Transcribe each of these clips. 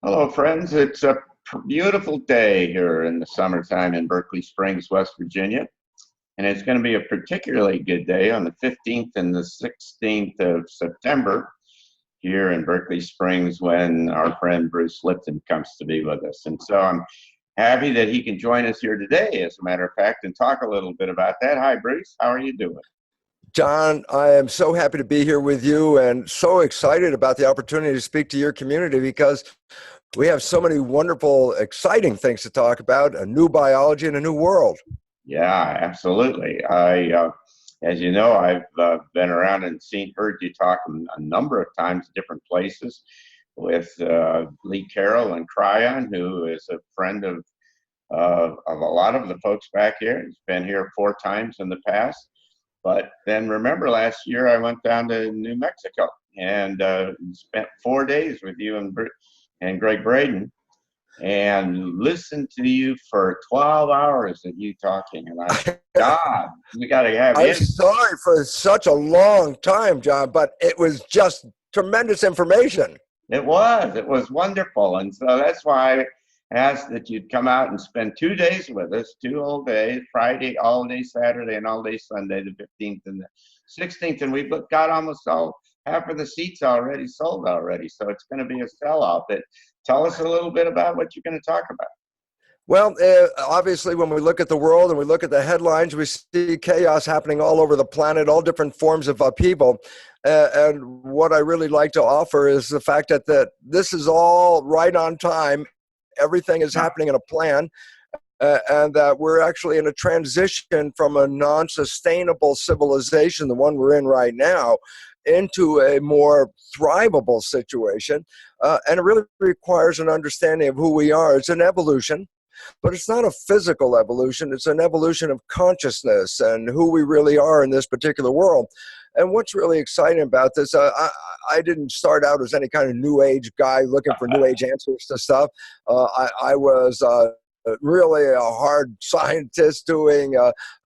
Hello, friends. It's a beautiful day here in the summertime in Berkeley Springs, West Virginia. And it's going to be a particularly good day on the 15th and the 16th of September here in Berkeley Springs when our friend Bruce Lipton comes to be with us. And so I'm happy that he can join us here today, as a matter of fact, and talk a little bit about that. Hi, Bruce. How are you doing? John, I am so happy to be here with you and so excited about the opportunity to speak to your community because we have so many wonderful, exciting things to talk about, a new biology and a new world. Yeah, absolutely. As you know, I've been around and heard you talk a number of times, different places, with Lee Carroll and Cryon, who is a friend of a lot of the folks back here. He's been here 4 times in the past. But then remember, last year I went down to New Mexico and spent 4 days with you and Greg Braden and listened to you for 12 hours of you talking. And God, we got to have I'm you. sorry for such a long time, John, but it was just tremendous information. It was wonderful. And so that's why I asked that you'd come out and spend 2 days with us, 2 whole days, Friday, all day Saturday, and all day Sunday, the 15th and the 16th. And we've got almost half of the seats already sold already. So it's going to be a sellout. But tell us a little bit about what you're going to talk about. Well, obviously, when we look at the world and we look at the headlines, we see chaos happening all over the planet, all different forms of upheaval. And what I really like to offer is the fact that this is all right on time. Everything is happening in a plan, and that we're actually in a transition from a non-sustainable civilization, the one we're in right now, into a more thrivable situation. And it really requires an understanding of who we are. It's an evolution. But it's not a physical evolution. It's an evolution of consciousness and who we really are in this particular world. And what's really exciting about this, I didn't start out as any kind of new age guy looking for new age answers to stuff. I was really a hard scientist doing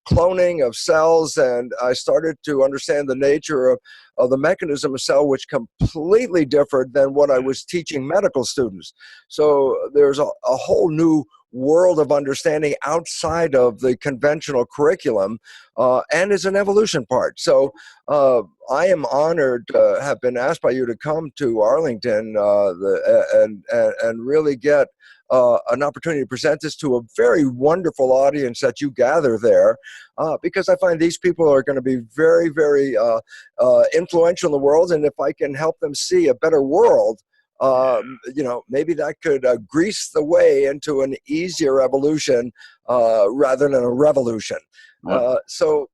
cloning of cells, and I started to understand the nature of the mechanism of cell, which completely differed than what I was teaching medical students. So there's a whole new world of understanding outside of the conventional curriculum, and is an evolution part. So I am honored to have been asked by you to come to Arlington and really get an opportunity to present this to a very wonderful audience that you gather there, because I find these people are going to be very, very influential in the world, and if I can help them see a better world, maybe that could grease the way into an easier evolution rather than a revolution. So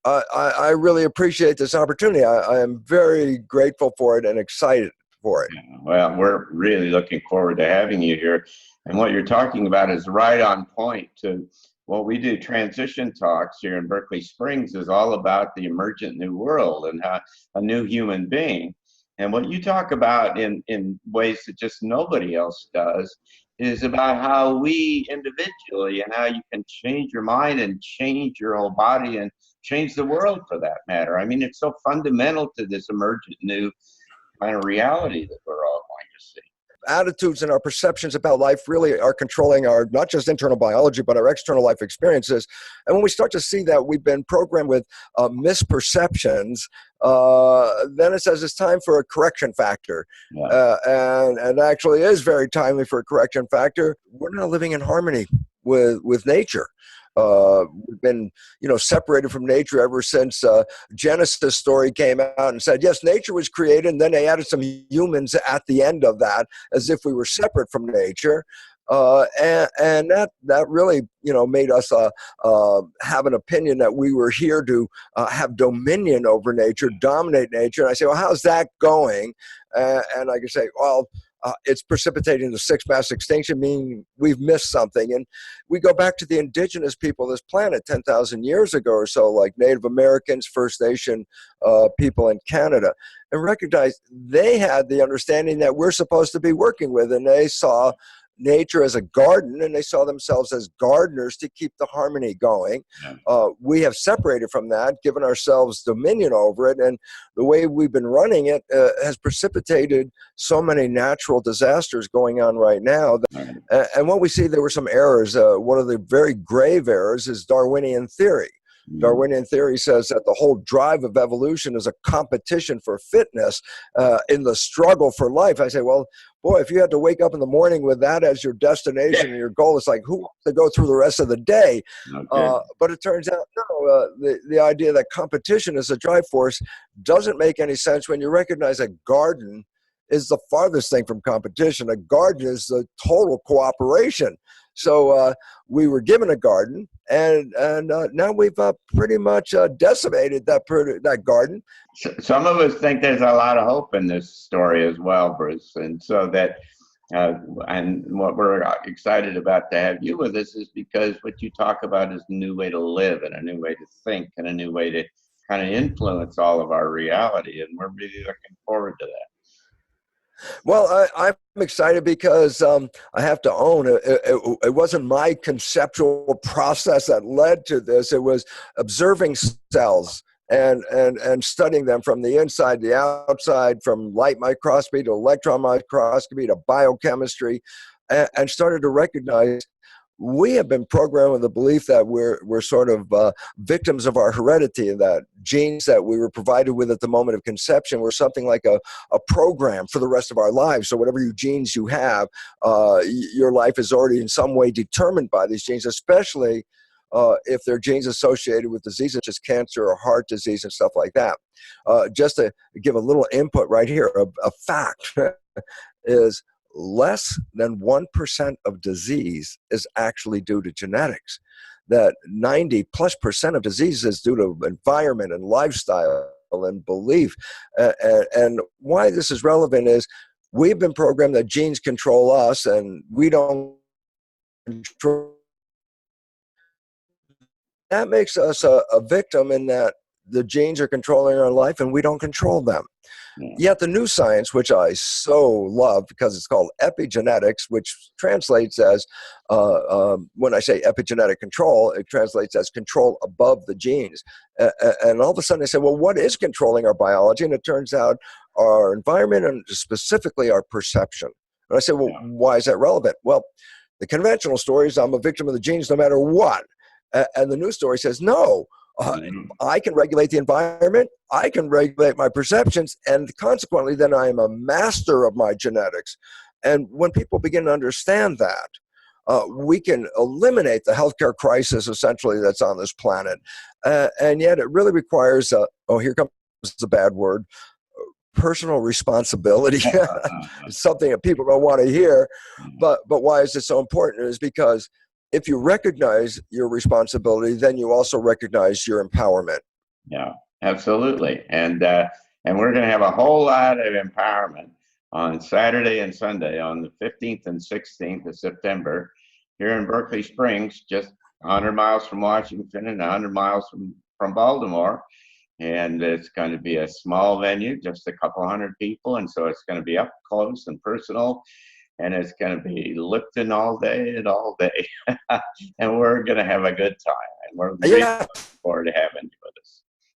I really appreciate this opportunity. I am very grateful for it and excited for it. Well, we're really looking forward to having you here. And what you're talking about is right on point to what we do. Transition talks here in Berkeley Springs is all about the emergent new world and how a new human being. And what you talk about in ways that just nobody else does is about how we individually and how you can change your mind and change your whole body and change the world for that matter. I mean, it's so fundamental to this emergent new kind of reality that we're all going to see. Attitudes and our perceptions about life really are controlling our not just internal biology, but our external life experiences. And when we start to see that we've been programmed with misperceptions, then it says it's time for a correction factor. Yeah. And actually is very timely for a correction factor. We're not living in harmony with nature. We've been, separated from nature ever since Genesis story came out and said, yes, nature was created, and then they added some humans at the end of that, as if we were separate from nature. And that really, made us have an opinion that we were here to have dominion over nature, dominate nature. And I say, well, how's that going? And I can say, well, it's precipitating the sixth mass extinction, meaning we've missed something. And we go back to the indigenous people of this planet 10,000 years ago or so, like Native Americans, First Nation people in Canada, and recognize they had the understanding that we're supposed to be working with. And they saw nature as a garden, and they saw themselves as gardeners to keep the harmony going. We have separated from that, given ourselves dominion over it, and the way we've been running it has precipitated so many natural disasters going on right now. And what we see, there were some errors. One of the very grave errors is Darwinian theory. Darwinian theory says that the whole drive of evolution is a competition for fitness in the struggle for life. I say, well, boy, if you had to wake up in the morning with that as your destination and your goal, it's like, who wants to go through the rest of the day? But it turns out, no, the idea that competition is a drive force doesn't make any sense when you recognize a garden is the farthest thing from competition. A garden is the total cooperation. So we were given a garden, and now we've pretty much decimated that garden. Some of us think there's a lot of hope in this story as well, Bruce, and so that and what we're excited about to have you with us is because what you talk about is a new way to live and a new way to think and a new way to kind of influence all of our reality, and we're really looking forward to that. Well, I'm excited because I have to own it wasn't my conceptual process that led to this. It was observing cells and studying them from the inside to the outside, from light microscopy to electron microscopy to biochemistry, and started to recognize we have been programmed with the belief that we're sort of victims of our heredity, and that genes that we were provided with at the moment of conception were something like a program for the rest of our lives. So whatever genes you have, your life is already in some way determined by these genes, especially if they're genes associated with diseases such as cancer or heart disease and stuff like that. Just to give a little input right here, a fact is less than 1% of disease is actually due to genetics. That 90+% of disease is due to environment and lifestyle and belief. And why this is relevant is we've been programmed that genes control us and we don't control. That makes us a victim in that the genes are controlling our life and we don't control them. Yet the new science, which I so love because it's called epigenetics, which translates as, when I say epigenetic control, it translates as control above the genes. And all of a sudden I said, well, what is controlling our biology? And it turns out our environment and specifically our perception. And I said, well, why is that relevant? Well, the conventional story is I'm a victim of the genes no matter what. And the new story says, no, I can regulate the environment, I can regulate my perceptions, and consequently, then I am a master of my genetics. And when people begin to understand that, we can eliminate the healthcare crisis essentially that's on this planet. And yet it really requires, here comes the bad word, personal responsibility. It's something that people don't want to hear. But why is this so important? Is because if you recognize your responsibility, then you also recognize your empowerment. Yeah, absolutely. And we're going to have a whole lot of empowerment on Saturday and Sunday on the 15th and 16th of September here in Berkeley Springs, just 100 miles from Washington and 100 miles from Baltimore. And it's going to be a small venue, just a couple hundred people. And so it's going to be up close and personal. And it's going to be Lipton all day and all day. And we're going to have a good time. And we're really looking forward to having you with us.